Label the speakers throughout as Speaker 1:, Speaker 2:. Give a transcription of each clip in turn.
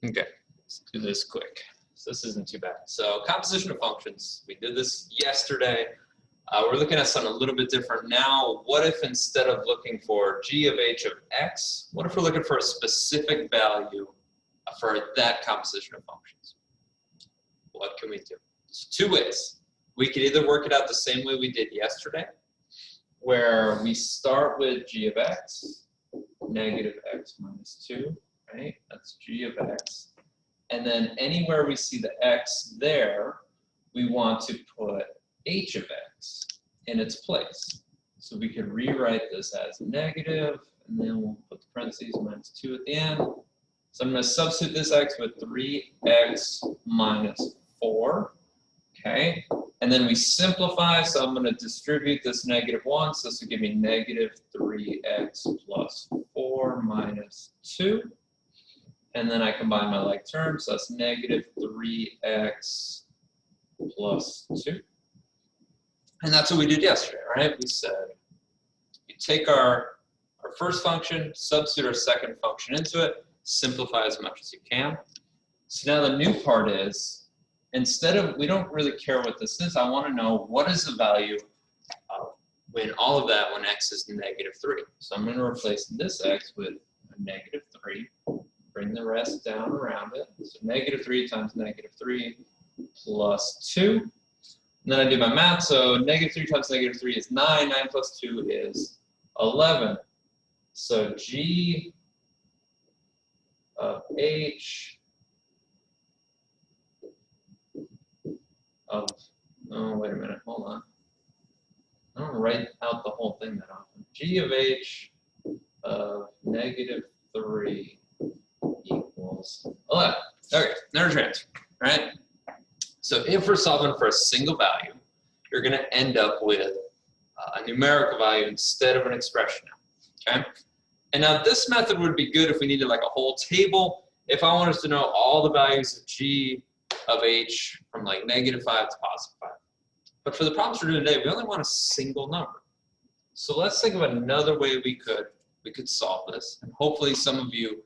Speaker 1: Okay, let's do this quick. So this isn't too bad. So composition of functions, we did this yesterday. We're looking at something a little bit different now. What if instead of looking for g of h of x, what if we're looking for a specific value for that composition of functions? What can we do? There's two ways. We could either work it out the same way we did yesterday, where we start with g of x, negative x minus 2, right? That's g of x. And then anywhere we see the x there, we want to put h of x in its place. So we could rewrite this as negative, and then we'll put the parentheses minus 2 at the end. So I'm going to substitute this x with 3x minus 4, okay? And then we simplify, so I'm going to distribute this negative 1, so this will give me negative 3x plus 4 minus 2. And then I combine my like terms, so that's negative 3x plus 2. And that's what we did yesterday, right? We said you take our first function, substitute our second function into it, simplify as much as you can. So now the new part is, instead of, we don't really care what this is, I want to know what is the value when all of that when x is negative 3. So I'm going to replace this x with a negative 3, bring the rest down around it. So negative 3 times negative 3 plus 2. And then I do my math, so negative 3 times negative 3 is 9, 9 plus 2 is 11. So g of h of, oh, wait a minute, hold on. I don't write out the whole thing that often. G of h of negative 3 equals 11. Okay, there's your answer, right? So if we're solving for a single value, you're going to end up with a numerical value instead of an expression now, okay? And now this method would be good if we needed like a whole table. If I wanted to know all the values of g of h from like negative 5 to positive 5. But for the problems we're doing today, we only want a single number. So let's think of another way we could solve this. And hopefully some of you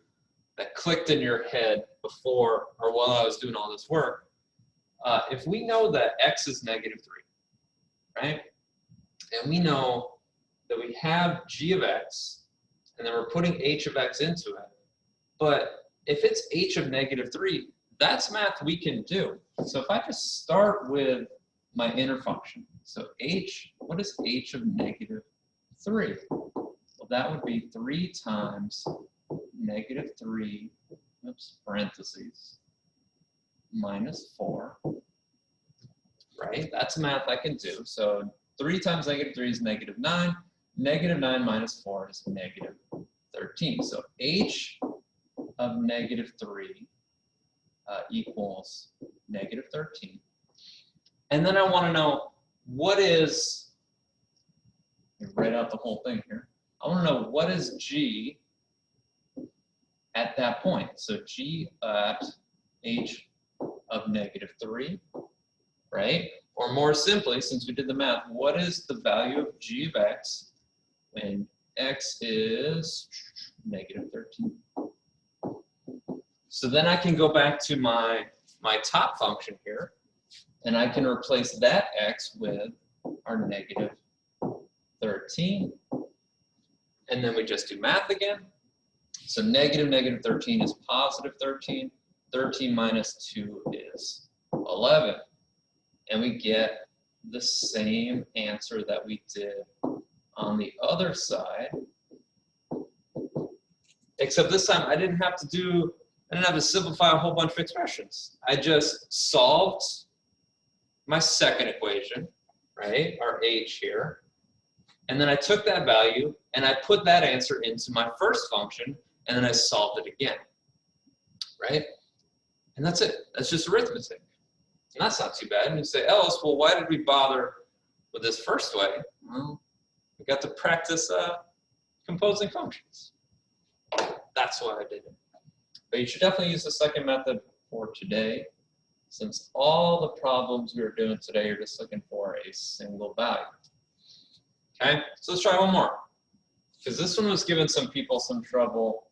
Speaker 1: that clicked in your head before or while I was doing all this work, if we know that x is negative 3, right? And we know that we have g of x, and then we're putting h of x into it. But if it's h of negative 3, that's math we can do. So if I just start with my inner function, so h, what is h of negative 3? Well, that would be 3 times negative 3, oops, parentheses, minus 4, right? That's math I can do. So 3 times negative 3 is negative 9. Negative 9 minus 4 is negative 13. So h of negative 3 equals negative 13. And then I want to know what is, let me write out the whole thing here. I want to know what is g at that point. So g at h of negative 3, right? Or more simply, since we did the math, what is the value of g of x when x is negative 13? So then I can go back to my top function here, and I can replace that x with our negative 13. And then we just do math again. So negative 13 is positive 13. 13 minus 2 is 11. And we get the same answer that we did on the other side. Except this time I didn't have to simplify a whole bunch of expressions. I just solved my second equation, right? Our h here. And then I took that value and I put that answer into my first function, and then I solved it again, right? And that's it. That's just arithmetic. And that's not too bad. And you say, Ellis, well, why did we bother with this first way? Well, we got to practice composing functions. That's why I did it. But you should definitely use the second method for today, since all the problems we are doing today are just looking for a single value. Okay, so let's try one more. Because this one was giving some people some trouble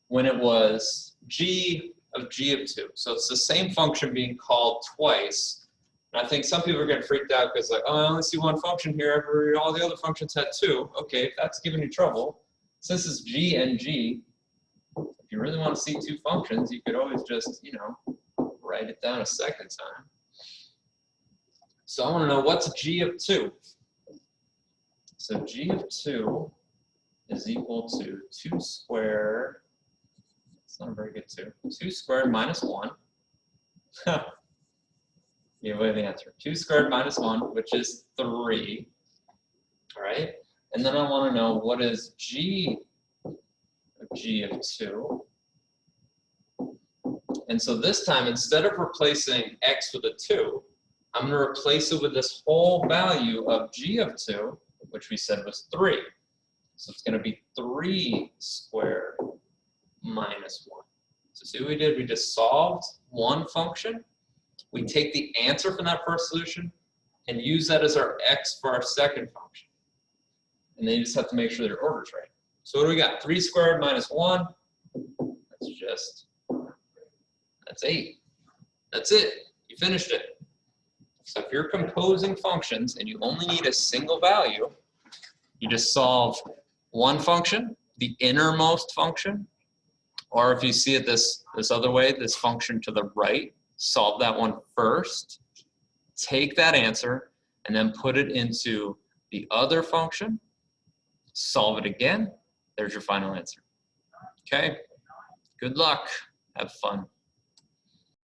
Speaker 1: when it was g of g of 2. So it's the same function being called twice. And I think some people are getting freaked out because like, oh, I only see one function here, all the other functions had 2. Okay, if that's giving you trouble, since it's g and g, if you really want to see 2 functions, you could always just, you know, write it down a second time. So I want to know what's g of 2. So g of 2 is equal to 2 squared. It's not a very good 2. 2 squared minus 1. Give away the answer. 2 squared minus 1, which is 3. All right. And then I want to know what is g of 2. And so this time, instead of replacing x with a 2, I'm going to replace it with this whole value of g of 2, which we said was 3. So it's going to be 3 squared minus 1. So see what we did? We just solved one function. We take the answer from that first solution and use that as our x for our second function. And then you just have to make sure their order's right. So what do we got? 3 squared minus 1. That's 8. That's it. You finished it. So if you're composing functions and you only need a single value, you just solve one function, the innermost function, or if you see it this other way, this function to the right, solve that one first, take that answer, and then put it into the other function, solve it again, there's your final answer. Okay? Good luck. Have fun.